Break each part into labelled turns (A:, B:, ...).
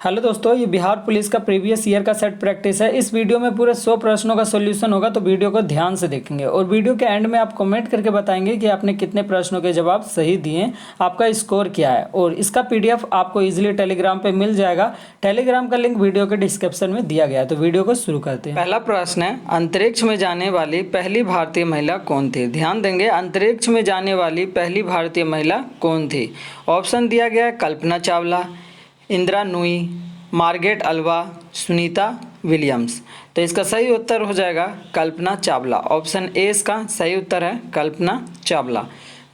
A: Hello दोस्तों, ये Bihar police का प्रीवियस ईयर का सेट प्रैक्टिस है। इस वीडियो में पूरे 100 प्रश्नों का सॉल्यूशन होगा, तो वीडियो को ध्यान से देखेंगे और वीडियो के एंड में आप कमेंट करके बताएंगे कि आपने कितने प्रश्नों के जवाब सही दिए, आपका स्कोर क्या है। और इसका पीडीएफ आपको इजीली टेलीग्राम पे मिल जाएगा। टेलीग्राम का लिंक वीडियो के डिस्क्रिप्शन में दिया गया है। तो वीडियो को शुरू करते हैं। पहला प्रश्न है, अंतरिक्ष में जाने वाली पहली भारतीय महिला कौन थी? ध्यान देंगे, अंतरिक्ष में जाने वाली पहली भारतीय महिला कौन थी? ऑप्शन दिया गया है कल्पना चावला, इंदिरा नूई, मार्गरेट अल्वा, सुनीता विलियम्स। तो इसका सही उत्तर हो जाएगा कल्पना चावला। ऑप्शन ए इसका सही उत्तर है कल्पना चावला।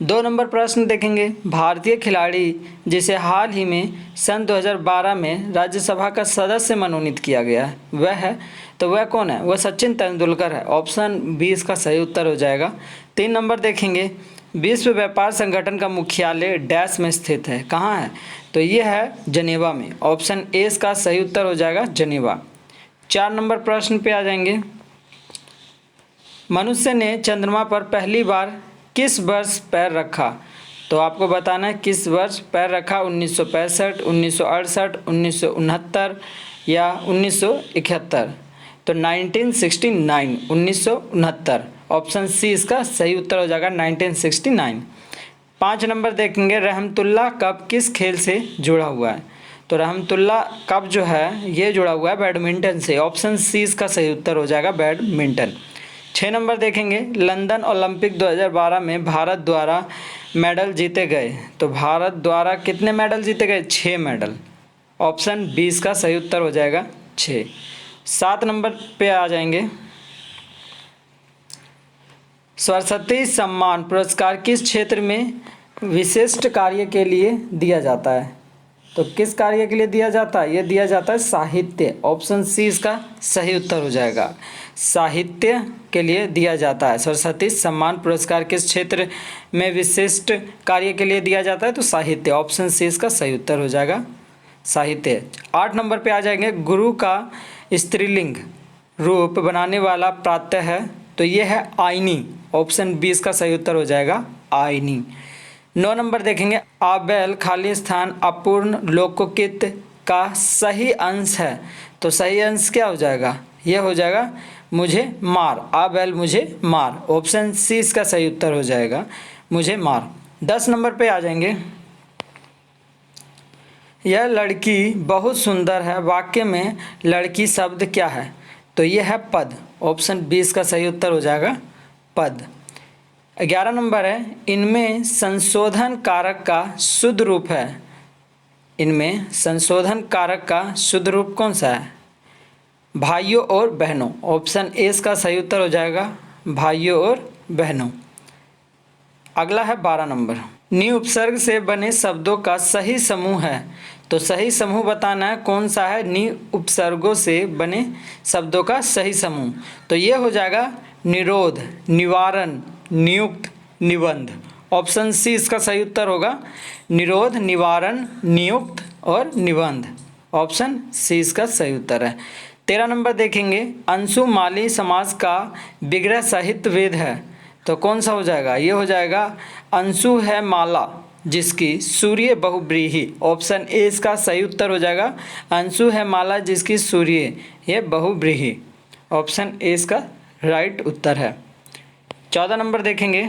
A: 2 नंबर प्रश्न देखेंगे, भारतीय खिलाड़ी जिसे हाल ही में सन 2012 में राज्यसभा का सदस्य मनोनीत किया गया है, वह कौन है? वह सचिन तेंदुलकर है। ऑप्शन बी इसका सही उत्तर हो जाएगा। 3 नंबर देखेंगे, विश्व व्यापार संगठन का मुख्यालय डैश में स्थित है, कहाँ है? तो ये है जनेवा में। ऑप्शन ए इसका सही उत्तर हो जाएगा जनेवा। 4 नंबर प्रश्न पे आ जाएंगे, मनुष्य ने चंद्रमा पर पहली बार किस वर्ष पैर रखा? तो आपको बताना है किस वर्ष पैर रखा। 1965, 1968, 1969 या 1971? तो 1969, 1969। ऑप्शन सी इसका सही उत्तर हो जाएगा 1969। 5 नंबर देखेंगे, रहमतुल्लाह कप किस खेल से जुड़ा हुआ है? तो रहमतुल्लाह कप जो है ये जुड़ा हुआ है बैडमिंटन से। ऑप्शन सी इसका सही उत्तर हो जाएगा बैडमिंटन। 6 नंबर देखेंगे, लंदन ओलंपिक 2012 में भारत द्वारा मेडल जीते गए। तो भारत द्वारा कितने मेडल जीते गए? 6 मेडल। ऑप्शन बी इसका सही उत्तर हो जाएगा 6। 7 नंबर पे आ जाएंगे, सरस्वती सम्मान पुरस्कार किस क्षेत्र में विशिष्ट कार्य के लिए दिया जाता है? तो किस कार्य के लिए दिया जाता है? ये दिया जाता है साहित्य। ऑप्शन सी इसका सही उत्तर हो जाएगा, साहित्य के लिए दिया जाता है। सरस्वती सम्मान पुरस्कार किस क्षेत्र में विशिष्ट कार्य के लिए दिया जाता है? तो साहित्य। ऑप्शन सी इसका सही उत्तर हो जाएगा साहित्य। 8 नंबर पे आ जाएंगे, गुरु का स्त्रीलिंग रूप बनाने वाला प्रात्यय है। तो ये है आईनी। ऑप्शन बी इसका सही उत्तर हो जाएगा आईनी। 9 नंबर देखेंगे, आबेल खाली स्थान अपूर्ण लोकोकित का सही अंश है। तो सही अंश क्या हो जाएगा? यह हो जाएगा मुझे मार, आबेल मुझे मार। ऑप्शन सी इसका सही उत्तर हो जाएगा मुझे मार। 10 नंबर पे आ जाएंगे, यह लड़की बहुत सुंदर है, वाक्य में लड़की शब्द क्या है? तो यह है पद। ऑप्शन बी इसका सही उत्तर हो जाएगा पद। 11 नंबर है, इनमें संशोधन कारक का शुद्ध रूप है। इनमें संशोधन कारक का शुद्ध रूप कौन सा है? भाइयों और बहनों। ऑप्शन ए इसका सही उत्तर हो जाएगा भाइयों और बहनों। अगला है 12 नंबर, नि उपसर्ग से बने शब्दों का सही समूह है। तो सही समूह बताना है कौन सा है नि उपसर्गों से बने शब्दों का सही समूह। तो ये हो जाएगा निरोध, निवारण, नियुक्त, निबंध। ऑप्शन सी इसका सही उत्तर होगा निरोध, निवारण, नियुक्त और निबंध। ऑप्शन सी इसका सही उत्तर है। 13 नंबर देखेंगे, अंशुमाली समास का विग्रह साहित्य वेद है। तो कौन सा हो जाएगा? ये हो जाएगा अंशु है माला जिसकी सूर्य बहुव्रीहि। ऑप्शन ए इसका सही उत्तर हो जाएगा अंशु है माला जिसकी सूर्य ये बहुव्रीहि। ऑप्शन ए इसका राइट उत्तर है। 14 नंबर देखेंगे,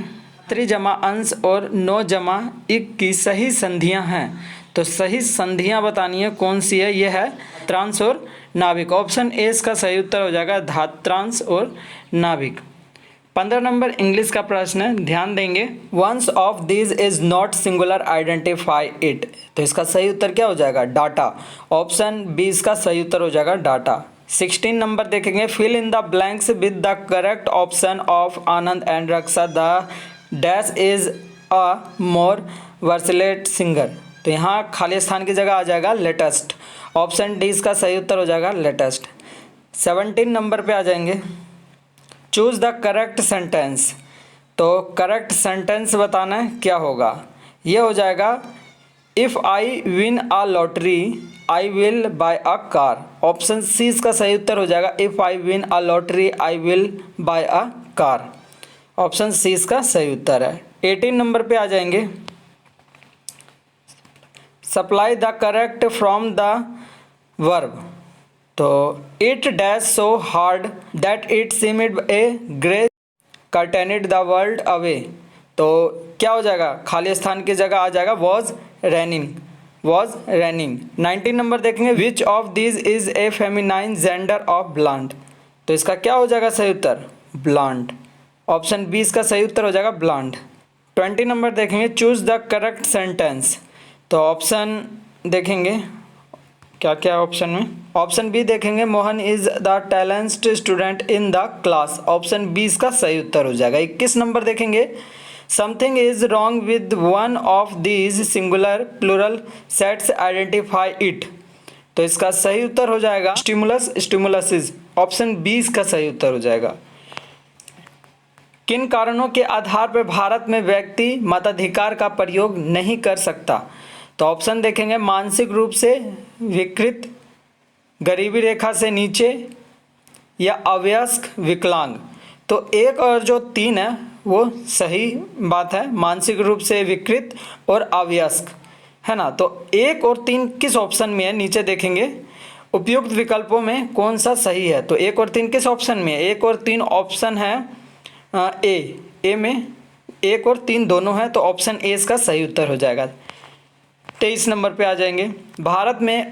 A: त्रिजमा अंश और 9 जमा इक की सही संधियां हैं। तो सही संधियां बतानी है कौन सी है? यह है धात्रांश और नाभिक। ऑप्शन ए इसका सही उत्तर हो जाएगा धात्रांश और नाभिक। 15 नंबर इंग्लिश का प्रश्न है, ध्यान देंगे, once of this is not singular identify it. तो इसका सही उत्तर क्या हो जाएगा? डाटा। ऑप्शन बी इसका सही उत्तर हो जाएगा डाटा। 16 नंबर देखेंगे, fill in the blanks with the correct option of Anand and Raksha. The dash is a more versatile singer. तो यहाँ खाली स्थान की जगह आ जाएगा लेटेस्ट। ऑप्शन डी इसका सही उत्तर हो जाएगा लेटेस्ट। 17 नंबर पे आ जाएंगे, चूज द करेक्ट सेंटेंस। तो करेक्ट सेंटेंस बताना है क्या होगा? ये हो जाएगा if I win a lottery I will buy a car. Option C इसका सही उत्तर हो जाएगा if I win a lottery I will buy a car. Option C इसका सही उत्तर है। 18 नंबर पे आ जाएंगे, supply the correct from the verb. तो it dash so hard that it seemed a grey curtained the world away. तो क्या हो जाएगा, खाली स्थान की जगह आ जाएगा was raining, was raining. 19 number देखेंगे, which of these is a feminine gender of blunt. तो इसका क्या हो जाएगा सही उत्तर, ब्लांट। ऑप्शन बी इसका सही उत्तर हो जाएगा ब्लांट। 20 नंबर देखेंगे, चूज द करेक्ट सेंटेंस। तो ऑप्शन देखेंगे क्या क्या ऑप्शन में, ऑप्शन बी देखेंगे, Mohan is the talented student in the class. Option b इसका सही उत्तर हो जाएगा। 21 नंबर देखेंगे, something is wrong with one of these singular plural sets identify it. तो इसका सही उत्तर हो जाएगा स्टिमुलस, स्टिमुलसिस। ऑप्शन बी इसका सही उत्तर हो जाएगा। किन कारणों के आधार पर भारत में व्यक्ति मताधिकार का प्रयोग नहीं कर सकता। तो ऑप्शन देखेंगे, मानसिक रूप से विकृत, गरीबी रेखा से नीचे, या अवयस्क, विकलांग। तो एक और जो 3 है वो सही बात है, मानसिक रूप से विकृत और अवयस्क, है ना। तो 1 और 3 किस ऑप्शन में है, नीचे देखेंगे उपयुक्त विकल्पों में कौन सा सही है। तो 1 और 3 किस ऑप्शन में है, 1 और 3 ऑप्शन है ए में 1 और 3 दोनों है, तो ऑप्शन ए इसका सही उत्तर हो जाएगा। 23 नंबर पे आ जाएंगे, भारत में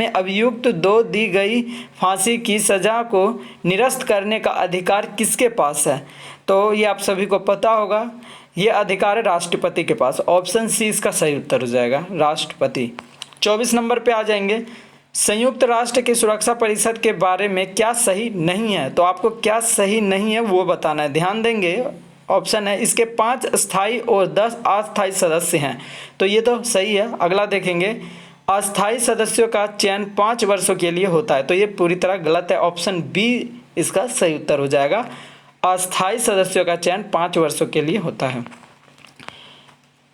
A: अभियुक्त 2 दी गई फांसी की सज़ा को निरस्त करने का अधिकार किसके पास है। तो ये आप सभी को पता होगा, ये अधिकार है राष्ट्रपति के पास। ऑप्शन सी इसका सही उत्तर हो जाएगा, राष्ट्रपति। 24 नंबर पे आ जाएंगे, संयुक्त राष्ट्र की सुरक्षा परिषद के बारे में क्या सही नहीं है। तो आपको क्या सही नहीं है वो बताना है, ध्यान देंगे। ऑप्शन है, इसके 5 स्थायी और 10 अस्थायी सदस्य हैं। तो ये तो सही है। अगला देखेंगे, अस्थायी सदस्यों का चयन 5 वर्षों के लिए होता है। तो ये पूरी तरह गलत है, ऑप्शन बी इसका सही उत्तर हो जाएगा। अस्थायी सदस्यों का चयन 5 वर्षों के लिए होता है।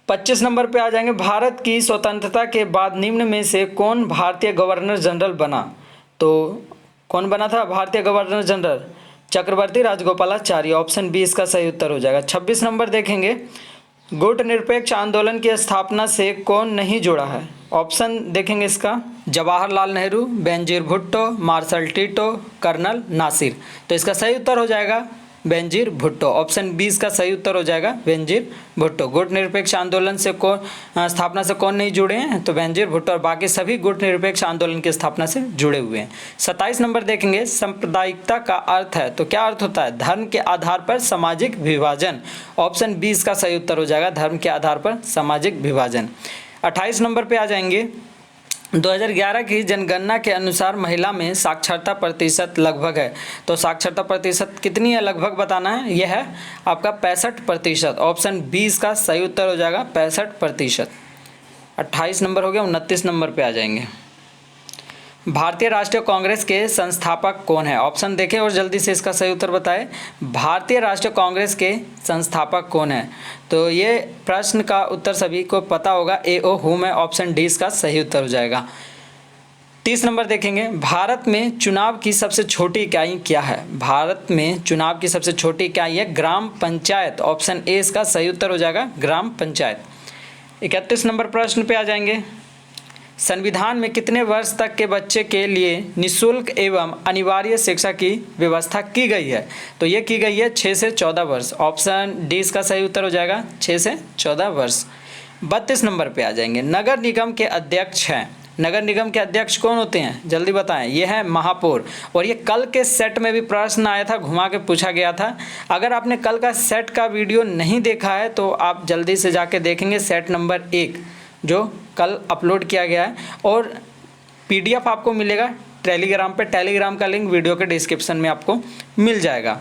A: 25 नंबर पे आ जाएंगे, भारत की स्वतंत्रता के बाद निम्न में से कौन भारतीय गवर्नर जनरल बना। तो कौन बना था भारतीय गवर्नर जनरल, चक्रवर्ती राजगोपालाचारी। ऑप्शन बी इसका सही उत्तर हो जाएगा। 26 नंबर देखेंगे, गुटनिरपेक्ष आंदोलन की स्थापना से कौन नहीं जुड़ा है। ऑप्शन देखेंगे इसका, Jawaharlal Nehru, Benazir Bhutto, Marshal Tito, Colonel Nasser. तो इसका सही उत्तर हो जाएगा बेनजीर भुट्टो। ऑप्शन बी इसका सही उत्तर हो जाएगा बेनजीर भुट्टो। गुटनिरपेक्ष आंदोलन से कौन स्थापना से कौन नहीं जुड़े हैं, तो बेनजीर भुट्टो, और बाकी सभी गुटनिरपेक्ष आंदोलन की स्थापना से जुड़े हुए हैं। 27 नंबर देखेंगे, सांप्रदायिकता का अर्थ है। तो क्या अर्थ होता है, धर्म के आधार पर सामाजिक विभाजन। ऑप्शन बी इसका सही उत्तर हो जाएगा, धर्म के आधार पर सामाजिक विभाजन। 28 नंबर पे आ जाएंगे, 2011 की जनगणना के अनुसार महिला में साक्षरता प्रतिशत लगभग है। तो साक्षरता प्रतिशत कितनी है लगभग बताना है, यह है आपका 65%। ऑप्शन बी इसका सही उत्तर हो जाएगा 65%। 28 नंबर हो गया। 29 नंबर पे आ जाएंगे, भारतीय राष्ट्रीय कांग्रेस के संस्थापक कौन है। ऑप्शन देखें और जल्दी से इसका सही उत्तर बताएं, भारतीय राष्ट्रीय कांग्रेस के संस्थापक कौन है। तो ये प्रश्न का उत्तर सभी को पता होगा, A.O. हुम है। ऑप्शन डी इसका सही उत्तर हो जाएगा। 30 नंबर देखेंगे, भारत में चुनाव की सबसे छोटी इकाई क्या है। भारत में चुनाव की सबसे छोटी इकाई है ग्राम पंचायत। ऑप्शन ए इसका सही उत्तर हो जाएगा, ग्राम पंचायत। 31 नंबर प्रश्न पे आ जाएंगे, संविधान में कितने वर्ष तक के बच्चे के लिए निःशुल्क एवं अनिवार्य शिक्षा की व्यवस्था की गई है। तो ये की गई है 6 से 14 वर्ष। ऑप्शन डी इसका सही उत्तर हो जाएगा, 6 से 14 वर्ष। 32 नंबर पे आ जाएंगे, नगर निगम के अध्यक्ष हैं। नगर निगम के अध्यक्ष कौन होते हैं जल्दी बताएं, ये है महापौर। और ये कल के सेट में भी प्रश्न आया था, घुमा के पूछा गया था। अगर आपने कल का सेट का वीडियो नहीं देखा है तो आप जल्दी से जाके देखेंगे, सेट नंबर 1 जो कल अपलोड किया गया है। और PDF आपको मिलेगा टेलीग्राम पे, टेलीग्राम का लिंक वीडियो के डिस्क्रिप्शन में आपको मिल जाएगा।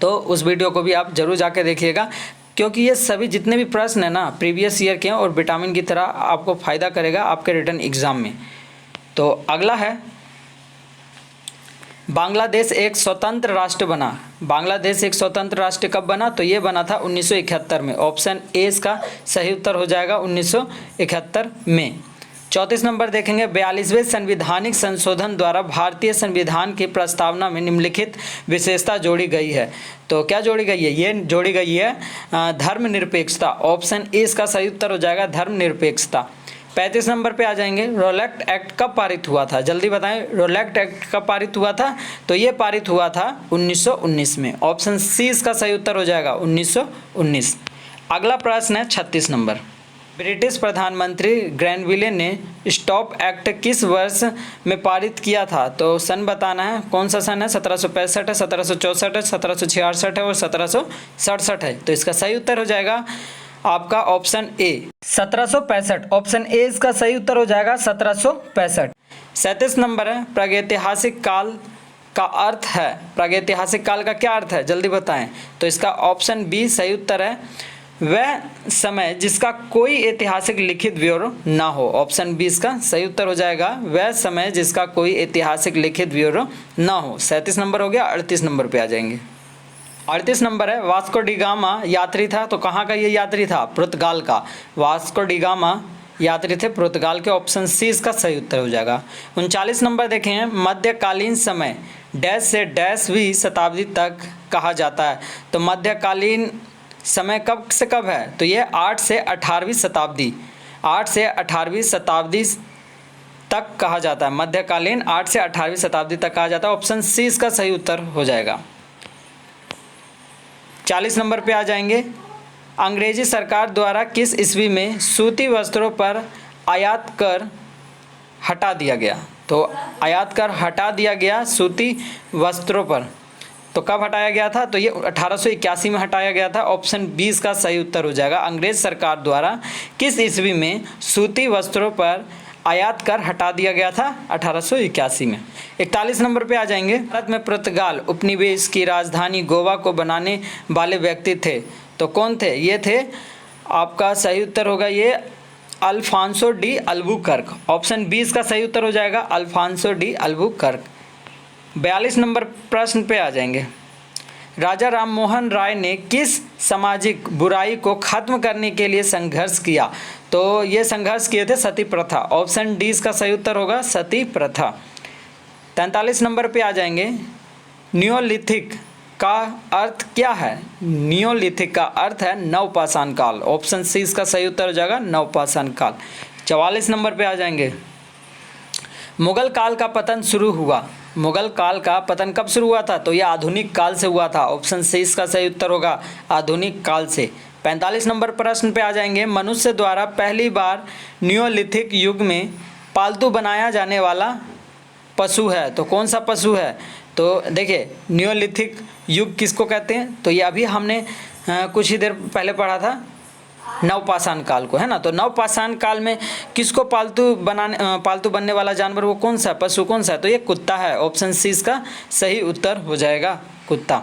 A: तो उस वीडियो को भी आप जरूर जाके देखिएगा, क्योंकि ये सभी जितने भी प्रश्न हैं ना प्रीवियस ईयर के हैं और विटामिन की तरह आपको फ़ायदा करेगा आपके रिटन एग्ज़ाम में। तो अगला है, बांग्लादेश एक स्वतंत्र राष्ट्र बना। बांग्लादेश एक स्वतंत्र राष्ट्र कब बना, तो ये बना था 1971 में। ऑप्शन ए इसका सही उत्तर हो जाएगा 1971 में। 34 नंबर देखेंगे, 42वें संवैधानिक संशोधन द्वारा भारतीय संविधान की प्रस्तावना में निम्नलिखित विशेषता जोड़ी गई है। तो क्या जोड़ी गई है, ये जोड़ी गई है धर्मनिरपेक्षता। ऑप्शन ए इसका सही उत्तर हो जाएगा धर्मनिरपेक्षता। 35 नंबर पे आ जाएंगे, रोलेक्ट एक्ट कब पारित हुआ था, जल्दी बताएं, रोलेक्ट एक्ट कब पारित हुआ था, तो ये पारित हुआ था 1919 में। ऑप्शन सी इसका सही उत्तर हो जाएगा 1919। अगला प्रश्न है 36 नंबर। ब्रिटिश प्रधानमंत्री ग्रैनविले ने स्टॉप एक्ट किस वर्ष में पारित किया था, तो सन बताना है, कौन सा सन है, 1765 है, 1764 है, 1766 है और 1767 है। तो इसका सही उत्तर हो जाएगा आपका ऑप्शन ए 1765। ऑप्शन ए इसका सही उत्तर हो जाएगा 1765। 37 नंबर है, प्रागैतिहासिक काल का अर्थ है, प्रागैतिहासिक काल का क्या अर्थ है, जल्दी बताएं, तो इसका ऑप्शन बी सही उत्तर है वह समय जिसका कोई ऐतिहासिक लिखित ब्यौरा ना हो। ऑप्शन बी इसका सही उत्तर हो जाएगा वह समय जिसका कोई ऐतिहासिक लिखित ब्यौरा ना हो। 37 नंबर हो गया। 38 नंबर पे आ जाएंगे। 38 नंबर है, वास्को डी गामा यात्री था, तो कहाँ का ये यात्री था, पुर्तगाल का। वास्को डी गामा यात्री थे पुर्तगाल के। ऑप्शन सी इसका सही उत्तर हो जाएगा। 39 नंबर देखें, मध्यकालीन समय डैश से डैशवीं शताब्दी तक कहा जाता है, तो मध्यकालीन समय कब से कब है, तो ये 8 से 18वीं शताब्दी, 8 से 18वीं शताब्दी तक कहा जाता है। मध्यकालीन 8 से 18वीं शताब्दी तक कहा जाता है। ऑप्शन सी इसका सही उत्तर हो जाएगा। 40 नंबर पे आ जाएंगे, अंग्रेजी सरकार द्वारा किस ईस्वी में सूती वस्त्रों पर आयात कर हटा दिया गया, तो आयात कर हटा दिया गया सूती वस्त्रों पर, तो कब हटाया गया था, तो ये 1881 में हटाया गया था। ऑप्शन 20 का सही उत्तर हो जाएगा। अंग्रेज सरकार द्वारा किस ईस्वी में सूती वस्त्रों पर आयात कर हटा दिया गया था, 1881 में। 41 नंबर पे आ जाएंगे, भारत में पुर्तगाल उपनिवेश की राजधानी गोवा को बनाने वाले व्यक्ति थे, तो कौन थे, ये थे, आपका सही उत्तर होगा ये अल्फांसो डी अल्बुकर्क। ऑप्शन 20 का सही उत्तर हो जाएगा अल्फांसो डी अल्बुकर्क। 42 नंबर प्रश्न पे आ जाएंगे, राजा राममोहन राय ने किस सामाजिक बुराई को खत्म करने के लिए संघर्ष किया, तो ये संघर्ष किए थे सती प्रथा। ऑप्शन डी इसका सही उत्तर होगा सती प्रथा। 43 नंबर पे आ जाएंगे, नियोलिथिक का अर्थ क्या है, नियोलिथिक का अर्थ है नवपाषाण काल। ऑप्शन सी इसका सही उत्तर हो जाएगा नवपाषाण काल। 44 नंबर पे आ जाएंगे, मुगल काल का पतन शुरू हुआ, मुगल काल का पतन कब शुरू हुआ था, तो यह आधुनिक काल से हुआ था। ऑप्शन सी इसका सही उत्तर होगा आधुनिक काल से। 45 नंबर प्रश्न पे आ जाएंगे, मनुष्य द्वारा पहली बार नियोलिथिक युग में पालतू बनाया जाने वाला पशु है, तो कौन सा पशु है, तो देखिए नियोलिथिक युग किसको कहते हैं, तो ये अभी हमने कुछ ही देर पहले पढ़ा था नवपाषाण काल को, है ना। तो नवपाषाण काल में किसको पालतू बनने वाला जानवर वो कौन सा, पशु कौन सा है, तो ये कुत्ता है। ऑप्शन सी इसका सही उत्तर हो जाएगा कुत्ता।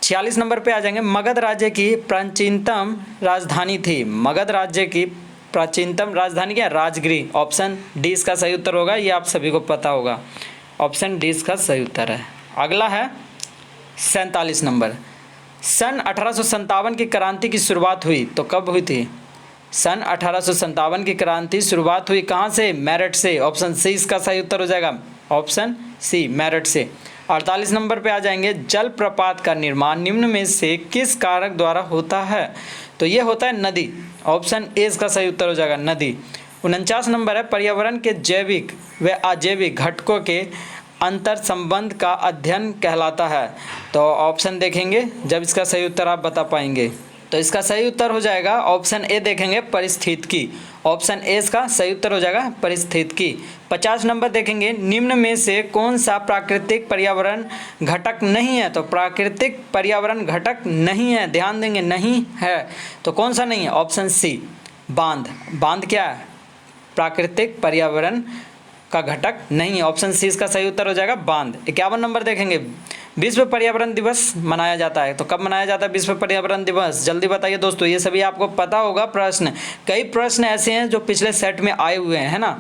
A: 46 नंबर पे आ जाएंगे, मगध राज्य की प्राचीनतम राजधानी थी, मगध राज्य की प्राचीनतम राजधानी क्या, राजगिरी। ऑप्शन डी इसका सही उत्तर होगा, ये आप सभी को पता होगा। ऑप्शन डी इसका सही उत्तर है। अगला है 47 नंबर, सन 1857 की क्रांति की शुरुआत हुई, तो कब हुई थी, सन 1857 की क्रांति शुरुआत हुई कहाँ से, मेरठ से। ऑप्शन सी इसका सही उत्तर हो जाएगा, ऑप्शन सी मेरठ से। 48 नंबर पे आ जाएंगे, जलप्रपात का निर्माण निम्न में से किस कारक द्वारा होता है, तो ये होता है नदी। ऑप्शन ए इसका सही उत्तर हो जाएगा नदी। 49 नंबर है, पर्यावरण के जैविक व अजैविक घटकों के अंतर संबंध का अध्ययन कहलाता है, तो ऑप्शन देखेंगे जब इसका सही उत्तर आप बता पाएंगे, तो इसका सही उत्तर हो जाएगा ऑप्शन ए देखेंगे पारिस्थितिकी। ऑप्शन ए इसका सही उत्तर हो जाएगा पारिस्थितिकी। 50 नंबर देखेंगे, निम्न में से कौन सा प्राकृतिक पर्यावरण घटक नहीं है, तो प्राकृतिक पर्यावरण घटक नहीं है, ध्यान देंगे नहीं है, तो कौन सा नहीं है, ऑप्शन सी बांध। बांध क्या है, प्राकृतिक पर्यावरण का घटक नहीं है। ऑप्शन सी इसका सही उत्तर हो जाएगा बांध। 51 नंबर देखेंगे, विश्व पर्यावरण दिवस मनाया जाता है, तो कब मनाया जाता है विश्व पर्यावरण दिवस, जल्दी बताइए दोस्तों, ये सभी आपको पता होगा। प्रश्न कई प्रश्न ऐसे हैं जो पिछले सेट में आए हुए हैं, है ना।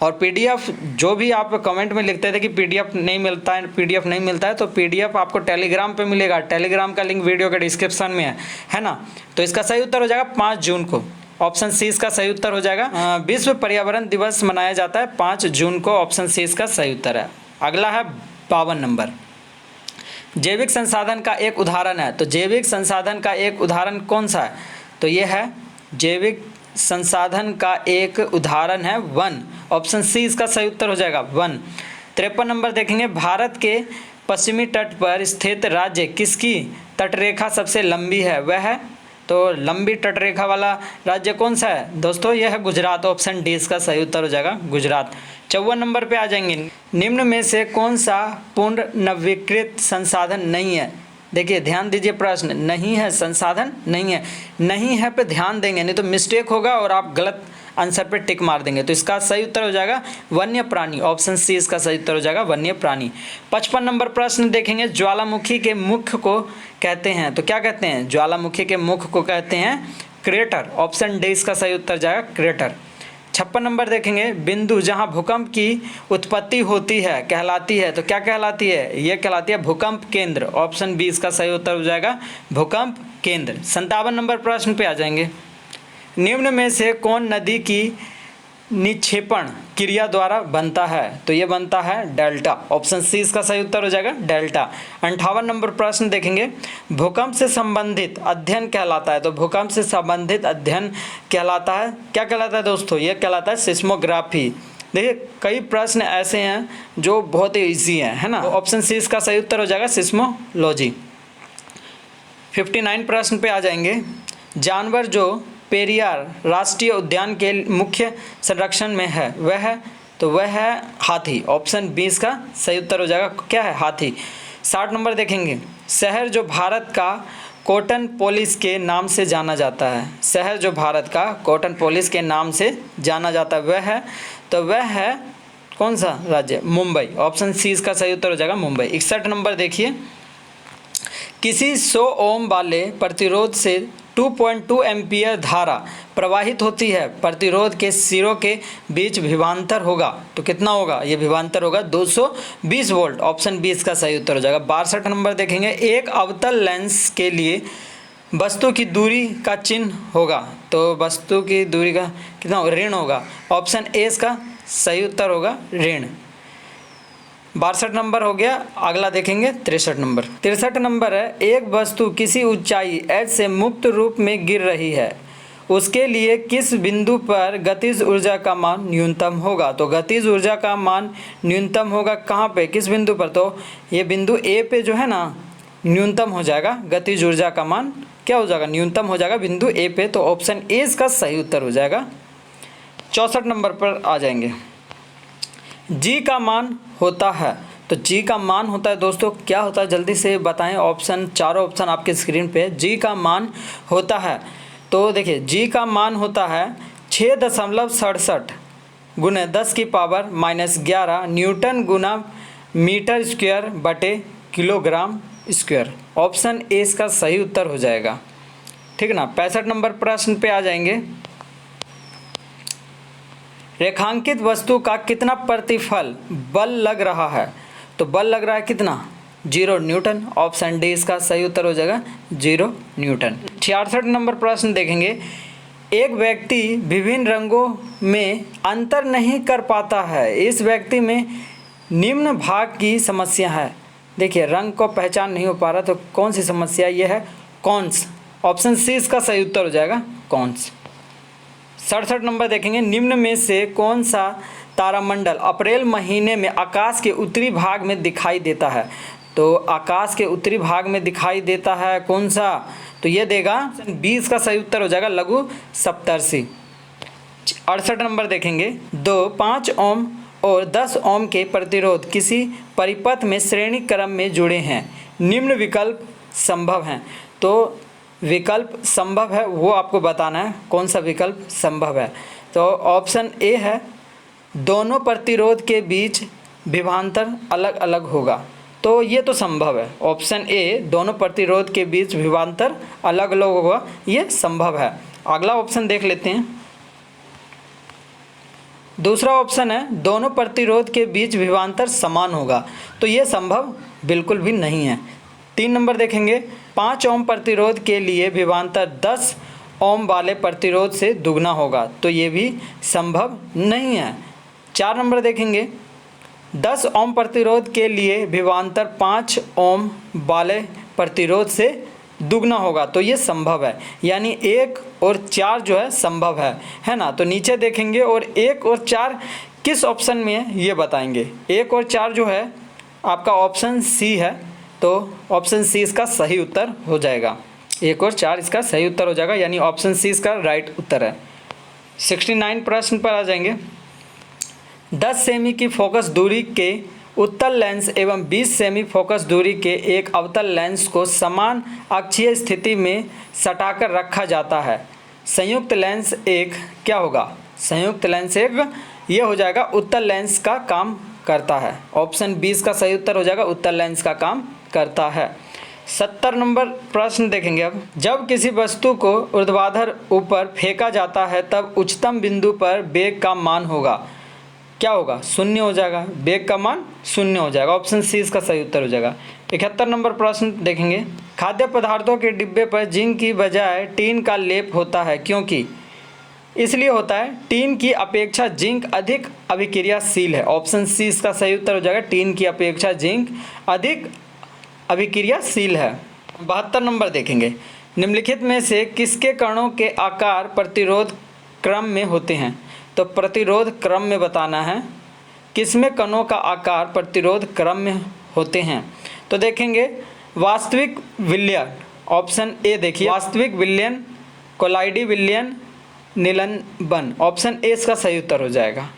A: और पीडीएफ जो भी आप कमेंट में लिखते थे कि पीडीएफ नहीं मिलता है, पीडीएफ नहीं मिलता है, तो पीडीएफ आपको टेलीग्राम पे मिलेगा, टेलीग्राम का लिंक वीडियो के डिस्क्रिप्शन में है ना। तो इसका सही उत्तर हो जाएगा 5 जून को। ऑप्शन सी इसका सही उत्तर हो जाएगा। विश्व पर्यावरण दिवस मनाया जाता है 5 जून को। ऑप्शन सी इसका सही उत्तर है। अगला है 52 नंबर, जैविक संसाधन का एक उदाहरण है, तो जैविक संसाधन का एक उदाहरण कौन सा है, तो ये है जैविक संसाधन का एक उदाहरण है वन। ऑप्शन सी इसका सही उत्तर हो जाएगा वन। 53 नंबर देखेंगे, भारत के पश्चिमी तट पर स्थित राज्य किसकी तटरेखा सबसे लंबी है? वह है, तो लंबी तटरेखा वाला राज्य कौन सा है दोस्तों? यह है गुजरात। ऑप्शन डी इसका सही उत्तर हो जाएगा गुजरात। 54 नंबर पे आ जाएंगे, निम्न में से कौन सा पुनर्नवीकृत संसाधन नहीं है? देखिए ध्यान दीजिए, प्रश्न नहीं है संसाधन नहीं है, नहीं है पे ध्यान देंगे, नहीं तो मिस्टेक होगा और आप गलत आंसर पे टिक मार देंगे। तो इसका सही उत्तर हो जाएगा वन्य प्राणी। ऑप्शन सी इसका सही उत्तर हो जाएगा वन्य प्राणी। 55 नंबर प्रश्न देखेंगे, ज्वालामुखी के मुख को कहते हैं, तो क्या कहते हैं? ज्वालामुखी के मुख को कहते हैं क्रेटर। ऑप्शन डी इसका सही उत्तर जाएगा क्रेटर। 56 नंबर देखेंगे, बिंदु जहां भूकंप की उत्पत्ति होती है कहलाती है, तो क्या कहलाती है? यह कहलाती है भूकंप केंद्र। ऑप्शन बी इसका सही उत्तर हो जाएगा भूकंप केंद्र। 57 नंबर प्रश्न पे आ जाएंगे, निम्न में से कौन नदी की निक्षेपण क्रिया द्वारा बनता है? तो ये बनता है डेल्टा। ऑप्शन सी इसका सही उत्तर हो जाएगा डेल्टा। 58 नंबर प्रश्न देखेंगे, भूकंप से संबंधित अध्ययन कहलाता है, तो भूकंप से संबंधित अध्ययन कहलाता है, क्या कहलाता है दोस्तों? ये कहलाता है सिस्मोग्राफी। देखिए कई प्रश्न ऐसे हैं जो बहुत ही ईजी हैं, है ना? ऑप्शन सी इसका सही उत्तर हो जाएगा सिस्मोलॉजी। 59 प्रश्न पे आ जाएंगे, जानवर जो पेरियार राष्ट्रीय उद्यान के मुख्य संरक्षण में है वह है, तो वह है हाथी। ऑप्शन बी इसका सही उत्तर हो जाएगा क्या है? हाथी। 60 नंबर देखेंगे, शहर जो भारत का कॉटन पोलिस के नाम से जाना जाता है, शहर जो भारत का कॉटन पोलिस के नाम से जाना जाता है वह है, तो वह है कौन सा राज्य? मुंबई। ऑप्शन सी इसका सही उत्तर हो जाएगा मुंबई। 61 नंबर देखिए, किसी 100 ओम वाले प्रतिरोध से 2.2 एम्पियर धारा प्रवाहित होती है, प्रतिरोध के सिरों के बीच विभवांतर होगा, तो कितना होगा? ये विभवांतर होगा 220 वोल्ट। ऑप्शन बी इसका सही उत्तर हो जाएगा। 62 नंबर देखेंगे, एक अवतल लेंस के लिए वस्तु की दूरी का चिन्ह होगा, तो वस्तु की दूरी का कितना ऋण होगा? ऑप्शन ए इसका सही उत्तर होगा ऋण। 62 नंबर हो गया। अगला देखेंगे 63 नंबर। 63 नंबर है, एक वस्तु किसी ऊंचाई h से मुक्त रूप में गिर रही है, उसके लिए किस बिंदु पर गतिज ऊर्जा का मान न्यूनतम होगा? तो गतिज ऊर्जा का मान न्यूनतम होगा कहाँ पे, किस बिंदु पर? तो ये बिंदु ए पे जो है ना न्यूनतम हो जाएगा, गतिज ऊर्जा का मान क्या हो जाएगा? न्यूनतम हो जाएगा बिंदु ए पे। तो ऑप्शन ए इसका सही उत्तर हो जाएगा। 64 नंबर पर आ जाएंगे, जी का मान होता है, तो जी का मान होता है दोस्तों क्या होता है? जल्दी से बताएं। ऑप्शन चारों ऑप्शन आपके स्क्रीन पे, जी का मान होता है, तो देखिए जी का मान होता है 6.67 गुने 10 की पावर -11 न्यूटन गुना मीटर स्क्वायर बटे किलोग्राम स्क्वायर। ऑप्शन ए इसका सही उत्तर हो जाएगा, ठीक ना। 65 नंबर प्रश्न पे आ जाएंगे, रेखांकित वस्तु का कितना प्रतिफल बल लग रहा है? तो बल लग रहा है कितना? 0 न्यूटन। ऑप्शन डी इसका सही उत्तर हो जाएगा 0 न्यूटन। 66 नंबर प्रश्न देखेंगे, एक व्यक्ति विभिन्न रंगों में अंतर नहीं कर पाता है, इस व्यक्ति में निम्न भाग की समस्या है। देखिए रंग को पहचान नहीं हो पा रहा, तो कौन सी समस्या? ये है कॉन्स। ऑप्शन सी इसका सही उत्तर हो जाएगा कॉन्स। 67 नंबर देखेंगे, निम्न में से कौन सा तारामंडल अप्रैल महीने में आकाश के उत्तरी भाग में दिखाई देता है? तो आकाश के उत्तरी भाग में दिखाई देता है कौन सा? तो ये देगा 20 का सही उत्तर हो जाएगा लघु सप्तर्षि। 68 नंबर देखेंगे, 2, 5 ओम और 10 ओम के प्रतिरोध किसी परिपथ में श्रेणी क्रम में जुड़े हैं, निम्न विकल्प संभव हैं। तो विकल्प संभव है वो आपको बताना है, कौन सा विकल्प संभव है? तो ऑप्शन ए है, दोनों प्रतिरोध के बीच विभवांतर अलग अलग होगा, तो ये तो संभव है। ऑप्शन ए, दोनों प्रतिरोध के बीच विभवांतर अलग अलग होगा, ये संभव है। अगला ऑप्शन देख लेते हैं, दूसरा ऑप्शन है, दोनों प्रतिरोध के बीच विभवांतर समान होगा, तो ये संभव बिल्कुल भी नहीं है। 3 नंबर देखेंगे, 5 ओम प्रतिरोध के लिए विभवांतर 10 ओम वाले प्रतिरोध से दुगना होगा, तो ये भी संभव नहीं है। 4 नंबर देखेंगे, 10 ओम प्रतिरोध के लिए विभवांतर 5 ओम वाले प्रतिरोध से दुगना होगा तो ये संभव है, यानी 1 और 4 जो है संभव है ना। तो नीचे देखेंगे और 1 और 4 किस ऑप्शन में है ये बताएंगे। 1 और 4 जो है आपका ऑप्शन सी है, तो ऑप्शन सी इसका सही उत्तर हो जाएगा। 1 और 4 इसका सही उत्तर हो जाएगा, यानी ऑप्शन सी इसका राइट उत्तर है। 69 प्रश्न पर आ जाएंगे। 10 सेमी की फोकस दूरी के उत्तल लेंस एवं 20 सेमी फोकस दूरी के एक अवतल लेंस को समान अक्षीय स्थिति में सटाकर रखा जाता है। संयुक्त लेंस एक क्या होगा? संयुक्त लेंस एक ये हो जाएगा उत्तल लेंस का काम करता है। ऑप्शन 20 का सही उत्तर हो जाएगा, उत्तल लेंस का काम करता है। 70 नंबर प्रश्न देखेंगे अब। जब किसी वस्तु को ऊर्ध्वाधर ऊपर फेंका जाता है तब उच्चतम बिंदु पर वेग का मान होगा, क्या होगा? 0 हो जाएगा, वेग का मान 0 हो जाएगा। ऑप्शन सी इसका सही उत्तर हो जाएगा। 71 नंबर प्रश्न देखेंगे। खाद्य पदार्थों के डिब्बे पर जिंक की बजाय टीन का लेप होता है, क्योंकि? इसलिए होता है टीन की अपेक्षा जिंक अधिक अभिक्रियाशील है। ऑप्शन सी इसका सही उत्तर हो जाएगा, टीन की अपेक्षा जिंक अधिक अभिक्रियाशील है। 72 नंबर देखेंगे। निम्नलिखित में से किसके कणों के आकार प्रतिरोध क्रम में होते हैं? तो प्रतिरोध क्रम में बताना है किसमें कणों का आकार प्रतिरोध क्रम में होते हैं। तो देखेंगे वास्तविक विलयन, ऑप्शन ए देखिए, वास्तविक विलयन, कोलाइडी विलयन, निलंबन। ऑप्शन ए इसका सही उत्तर हो जाएगा।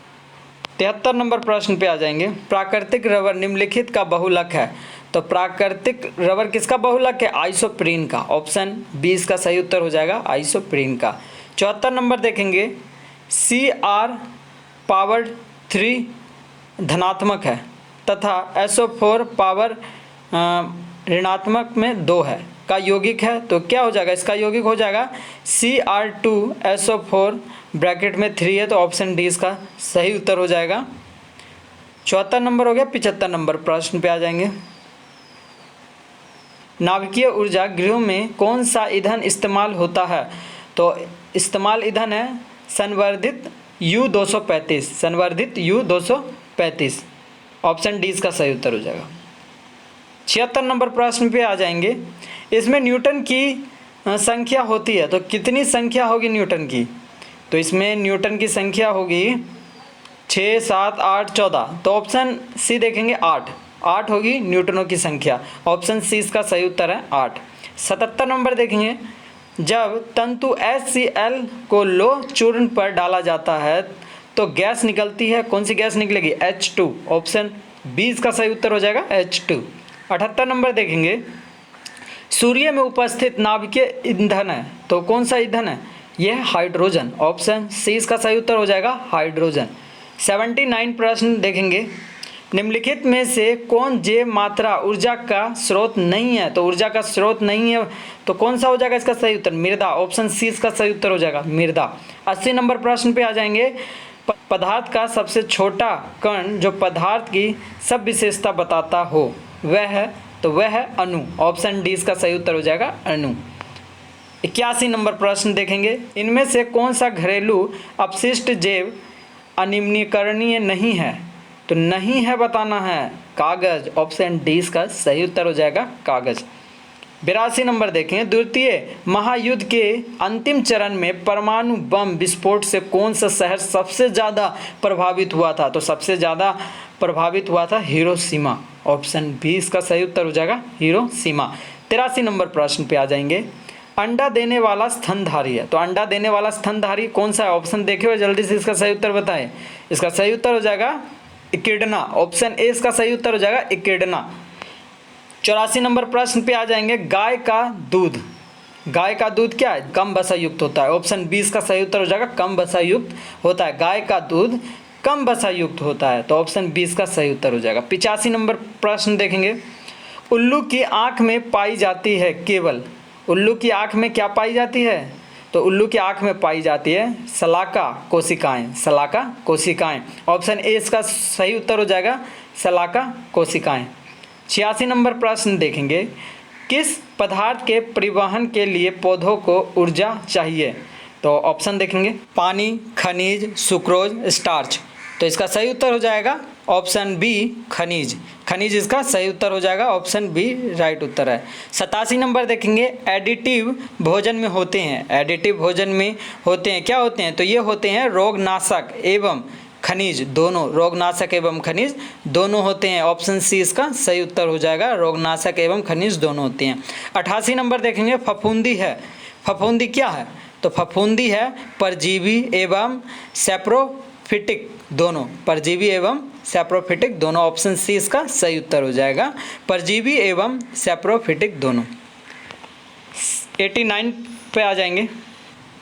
A: 73 नंबर प्रश्न पे आ जाएंगे। प्राकृतिक रबर निम्नलिखित का बहुलक है, तो प्राकृतिक रबर किसका बहुलक है? आइसोप्रीन का। ऑप्शन 20 का सही उत्तर हो जाएगा, आइसोप्रीन का। 74 नंबर देखेंगे। Cr पावर 3 धनात्मक है तथा SO4 पावर ऋणात्मक में 2 है का यौगिक है, तो क्या हो जाएगा? इसका यौगिक हो जाएगा Cr2SO4 ब्रैकेट में 3 है, तो ऑप्शन डी इसका सही उत्तर हो जाएगा। 74 नंबर हो गया। 75 नंबर प्रश्न पे आ जाएंगे। नाभिकीय ऊर्जा गृहों में कौन सा ईंधन इस्तेमाल होता है? तो इस्तेमाल ईंधन है संवर्धित U235, संवर्धित U235। ऑप्शन डी इसका सही उत्तर हो जाएगा। 76 नंबर प्रश्न पे आ जाएंगे। इसमें न्यूटन की संख्या होती है, तो कितनी संख्या होगी न्यूटन की? तो इसमें न्यूटन की संख्या होगी 6, 7, 8, 14। तो ऑप्शन सी देखेंगे 8 होगी न्यूटनों की संख्या। ऑप्शन सी इसका सही उत्तर है 8। 77 नंबर देखेंगे। जब तंतु HCl को लोह चूर्ण पर डाला जाता है तो गैस निकलती है, कौन सी गैस निकलेगी? H2। ऑप्शन 20 का सही उत्तर हो जाएगा H2। 78 नंबर देखेंगे। सूर्य में उपस्थित नाभिकीय ईंधन है, तो कौन सा ईंधन है? यह हाइड्रोजन। ऑप्शन सी इसका सही उत्तर हो जाएगा हाइड्रोजन। 79 प्रश्न देखेंगे। निम्नलिखित में से कौन जैव मात्रा ऊर्जा का स्रोत नहीं है? तो ऊर्जा का स्रोत नहीं है तो कौन सा हो जाएगा इसका सही उत्तर? मृदा। ऑप्शन सी इसका सही उत्तर हो जाएगा मृदा। 80 नंबर प्रश्न पे आ जाएंगे। पदार्थ का सबसे छोटा कण जो पदार्थ की सब विशेषता बताता हो वह है, तो वह है अणु। ऑप्शन डी इसका सही उत्तर हो जाएगा अणु। 81 नंबर प्रश्न देखेंगे। इनमें से कौन सा घरेलू अपशिष्ट जैव अनिम्नीकरणीय नहीं है? तो नहीं है बताना है कागज। ऑप्शन डी इसका सही उत्तर हो जाएगा कागज। 82 नंबर देखें। द्वितीय महायुद्ध के अंतिम चरण में परमाणु बम विस्फोट से कौन सा शहर सबसे ज़्यादा प्रभावित हुआ था? तो सबसे ज़्यादा प्रभावित हुआ था हिरोशिमा। ऑप्शन बी इसका सही उत्तर हो जाएगा हिरोशिमा। 83 नंबर प्रश्न पे आ जाएंगे। अंडा देने वाला स्तनधारी है, तो अंडा देने वाला स्तनधारी कौन सा है? ऑप्शन देखे हुए जल्दी से इसका सही उत्तर बताएं। इसका सही उत्तर हो जाएगा इकिडना। ऑप्शन ए इसका सही उत्तर हो जाएगा इकिडना। 84 नंबर प्रश्न पे आ जाएंगे। गाय का दूध, गाय का दूध क्या है? कम वसा युक्त होता है। ऑप्शन 20 का सही उत्तर हो जाएगा कम वसा युक्त होता है। गाय का दूध कम वसा युक्त होता है, तो ऑप्शन 20 का सही उत्तर हो जाएगा। 85 नंबर प्रश्न देखेंगे। उल्लू की आँख में पाई जाती है केवल, उल्लू की आँख में क्या पाई जाती है? तो उल्लू की आँख में पाई जाती है शलाका कोशिकाएं, शलाका कोशिकाएं। ऑप्शन ए इसका सही उत्तर हो जाएगा शलाका कोशिकाएं। 86 नंबर प्रश्न देखेंगे। किस पदार्थ के परिवहन के लिए पौधों को ऊर्जा चाहिए? तो ऑप्शन देखेंगे पानी, खनिज, सुक्रोज, स्टार्च। तो इसका सही उत्तर हो जाएगा ऑप्शन बी खनिज। खनिज इसका सही उत्तर हो जाएगा, ऑप्शन बी राइट उत्तर है। 87 नंबर देखेंगे, एडिटिव भोजन में होते हैं, एडिटिव भोजन में होते हैं, क्या होते हैं? तो ये होते हैं रोगनाशक एवं खनिज दोनों, रोगनाशक एवं खनिज दोनों होते हैं, ऑप्शन सी इसका सही उत्तर हो जाएगा, रोगनाशक एवं खनिज दोनों होते हैं। 88 नंबर देखेंगे, फफूंदी है, फफूंदी क्या है? तो फफूंदी है परजीवी एवं सैप्रोफिटिक दोनों, परजीवी एवं सैप्रोफिटिक दोनों, ऑप्शन सी इसका सही उत्तर हो जाएगा, परजीवी एवं सैप्रोफिटिक दोनों। 89 पे आ जाएंगे,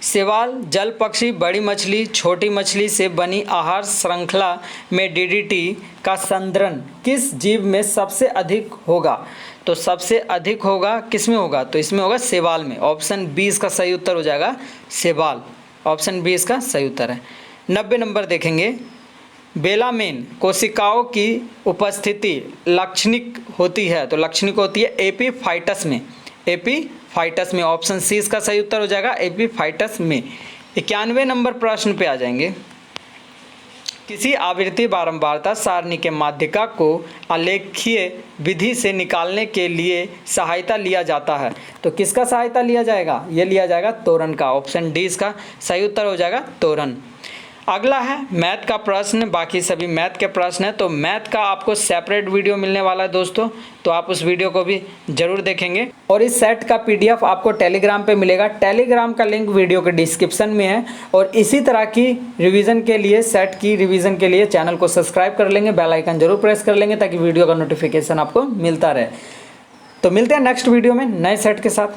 A: शैवाल, जल पक्षी, बड़ी मछली, छोटी मछली से बनी आहार श्रृंखला में डीडीटी का संदर्भ किस जीव में सबसे अधिक होगा? तो सबसे अधिक होगा किस में होगा? तो इसमें होगा शैवाल में, ऑप्शन बी इसका सही उत्तर हो जाएगा, शैवाल, ऑप्शन बी इसका सही उत्तर है। 90 नंबर देखेंगे, बेलामेन कोशिकाओं की उपस्थिति लक्षणिक होती है, तो लक्षणिक होती है एपीफाइटस में, एपीफाइटस में, ऑप्शन सी इसका सही उत्तर हो जाएगा, एपीफाइटस में। 91 नंबर प्रश्न पे आ जाएंगे, किसी आवृत्ति बारंबारता सारणी के माध्यिका को आलेखीय विधि से निकालने के लिए सहायता लिया जाता है, तो किसका सहायता लिया जाएगा? ये लिया जाएगा तोरण का, ऑप्शन डी इसका सही उत्तर हो जाएगा, तोरण। अगला है मैथ का प्रश्न, बाकी सभी मैथ के प्रश्न है, तो मैथ का आपको सेपरेट वीडियो मिलने वाला है दोस्तों, तो आप उस वीडियो को भी जरूर देखेंगे। और इस सेट का पीडीएफ आपको टेलीग्राम पे मिलेगा, टेलीग्राम का लिंक वीडियो के डिस्क्रिप्शन में है। और इसी तरह की रिवीजन के लिए, सेट की रिवीजन के लिए चैनल को सब्सक्राइब कर लेंगे, बेल आइकन जरूर प्रेस कर लेंगे ताकि वीडियो का नोटिफिकेशन आपको मिलता रहे। तो मिलते हैं नेक्स्ट वीडियो में नए सेट के साथ।